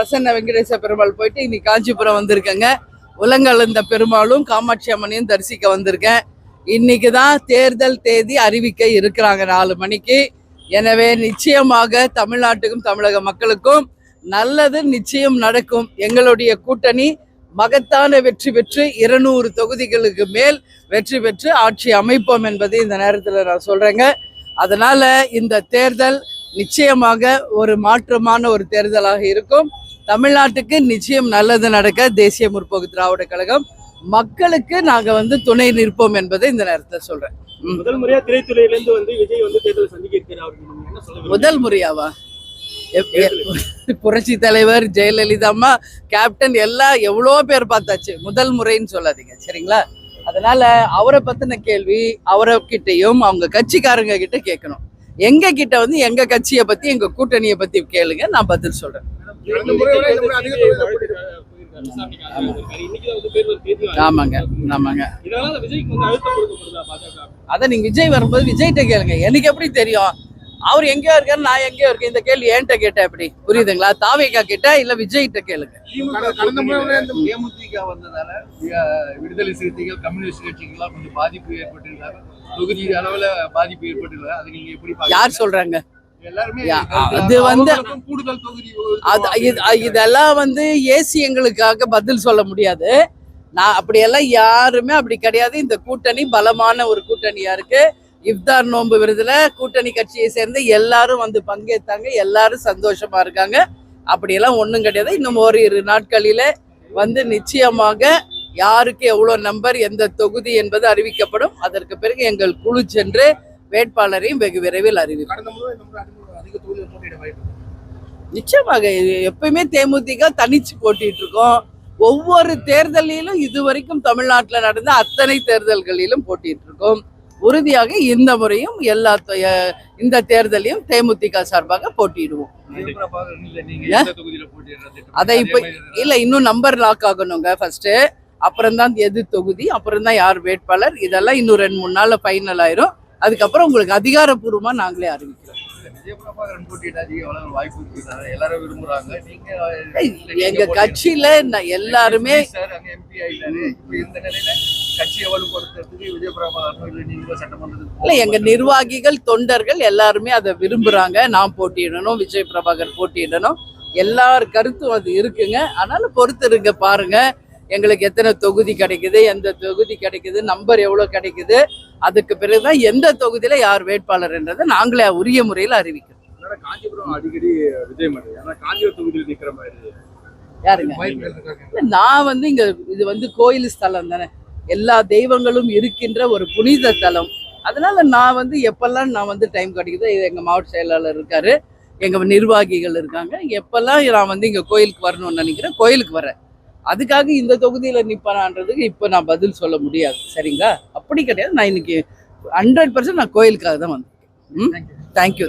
பிரசன்ன வெங்கடேச பெருமாள் போயிட்டு இன்னைக்கு காஞ்சிபுரம் வந்திருக்கேங்க. உலகளந்த பெருமாளும் காமாட்சி அம்மனையும் தரிசிக்க வந்திருக்கேன். இன்னைக்கு தான் தேர்தல் தேதி அறிவிக்க இருக்கிறாங்க 4 மணிக்கு. எனவே நிச்சயமாக தமிழ்நாட்டுக்கும் தமிழக மக்களுக்கும் நல்லது நிச்சயம் நடக்கும். எங்களுடைய கூட்டணி மகத்தான வெற்றி பெற்று 200 தொகுதிகளுக்கு மேல் வெற்றி பெற்று ஆட்சி அமைப்போம் என்பதை இந்த நேரத்தில் நான் சொல்றேங்க. அதனால இந்த தேர்தல் நிச்சயமாக ஒரு மாற்றமான ஒரு தேர்தலாக இருக்கும். தமிழ்நாட்டுக்கு நிச்சயம் நல்லது நடக்க தேசிய முற்போக்கு திராவிட கழகம் மக்களுக்கு நாங்க துணை நிற்போம் என்பதை இந்த நேரத்தில் சொல்றேன். முதல் முறையா திரைத்துறையிலிருந்து விஜய் தேர்தல் சந்திக்க இருக்கிறார். முதல் முறையாவா? புரட்சி தலைவர் ஜெயலலிதா அம்மா, கேப்டன் எல்லாம் எவ்வளோ பேர் பார்த்தாச்சு. முதல் முறைன்னு சொல்லாதீங்க சரிங்களா? அதனால அவரை பத்தின கேள்வி அவர்கிட்டையும் அவங்க கட்சிக்காரங்க கிட்ட கேட்கணும். எங்க கிட்ட எங்க கட்சியை பத்தி எங்க கூட்டணியை பத்தி கேளுங்க, நான் பதில் சொல்றேன். ஆமாங்க ஆமாங்க. அத நீங்க விஜய் வரும்போது விஜய்கிட்ட கேளுங்க. எனக்கு எப்படி தெரியும்? அவர் எங்கேயோ இருக்காரு, நான் எங்கேயோ இருக்கேன். இந்த கேள்வி என்கிட்ட கேட்ட எப்படி புரியுதுங்களா? தாவேகா கிட்ட இல்ல விஜய்கிட்ட கேளுங்க. தேமுதிக வந்ததால விடுதலை சிறுத்தைகள் கம்யூனிஸ்ட் கட்சிகள்லாம் கொஞ்சம் பாதிப்பு ஏற்பட்டிருக்காங்க. தொகுதி அளவுல பாதிப்பு ஏற்பட்டிருக்காங்க. அது நீங்க எப்படி யார் சொல்றாங்க? இதெல்லாம் ஏசி எங்களுக்காக பதில் சொல்ல முடியாது. நான் அப்படியெல்லாம் யாருமே அப்படி கிடையாது. இந்த கூட்டணி பலமான ஒரு கூட்டணியா இருக்கு. இஃப்தார் நோன்பு விருதுல கூட்டணி கட்சியை சேர்ந்து எல்லாரும் பங்கேற்றாங்க. எல்லாரும் சந்தோஷமா இருக்காங்க. அப்படியெல்லாம் ஒன்றும் கிடையாது. இன்னும் ஓரிரு நாட்களில நிச்சயமாக யாருக்கு எவ்வளவு நம்பர் எந்த தொகுதி என்பது அறிவிக்கப்படும். அதற்கு பிறகு எங்கள் குழு சென்று வேட்பாளரையும் வெகு விரைவில் அறிவிக்கும். நிச்சயமாக எப்பயுமே தேமுதிக தனிச்சு போட்டிட்டு இருக்கோம். ஒவ்வொரு தேர்தலிலும் இதுவரைக்கும் தமிழ்நாட்டில் நடந்த அத்தனை தேர்தல்களிலும் போட்டிட்டு இருக்கோம். உறுதியாக இந்த முறையும் இந்த தேர்தலையும் தேமுதிக சார்பாக போட்டிடுவோம். அதை இப்ப இல்ல, இன்னும் நம்பர் லாக் ஆகணுங்க ஃபர்ஸ்ட். அப்புறம் தான் எது தொகுதி, அப்புறம் தான் யார் வேட்பாளர். இதெல்லாம் இன்னும் 2-3 நாள்ல ஃபைனல் ஆயிரும். அதுக்கப்புறம் உங்களுக்கு அதிகாரப்பூர்வமா நாங்களே அறிவிக்கிறோம். எங்க கட்சியில எல்லாருமே இல்ல, எங்க நிர்வாகிகள் தொண்டர்கள் எல்லாருமே அதை விரும்புறாங்க. நான் போட்டியிடணும், விஜய் பிரபாகர் போட்டியிடணும், எல்லார் கருத்தும் அது இருக்குங்க. அதனால பொறுத்து இருங்க, பாருங்க எங்களுக்கு எத்தனை தொகுதி கிடைக்குது, எந்த தொகுதி கிடைக்குது, நம்பர் எவ்வளவு கிடைக்குது. அதுக்கு பிறகுதான் எந்த தொகுதியில யார் வேட்பாளர் என்றதை நாங்களே உரிய முறையில் அறிவிக்கிறோம். அடிக்கடி விஜய் காஞ்சிபுரம் தொகுதியில் நிக்கிற மாதிரி யாருங்க? நான் இங்க இது கோயில் ஸ்தலம் தானே, எல்லா தெய்வங்களும் இருக்கின்ற ஒரு புனித தலம். அதனால நான் எப்பெல்லாம் நான் டைம் கிடைக்குதோ, எங்க மாவட்ட செயலாளர் இருக்காரு, எங்க நிர்வாகிகள் இருக்காங்க, எப்பெல்லாம் நான் இங்க கோயிலுக்கு வரணும்னு நினைக்கிறேன் கோயிலுக்கு வரேன். அதுக்காக இந்த தொகுதியில நிப்பானான்றதுக்கு இப்ப நான் பதில் சொல்ல முடியாது சரிங்களா? அப்படி கிடையாது. நான் இன்னைக்கு 100% நான் கோயிலுக்காக தான் வந்தேன். தேங்க்யூ.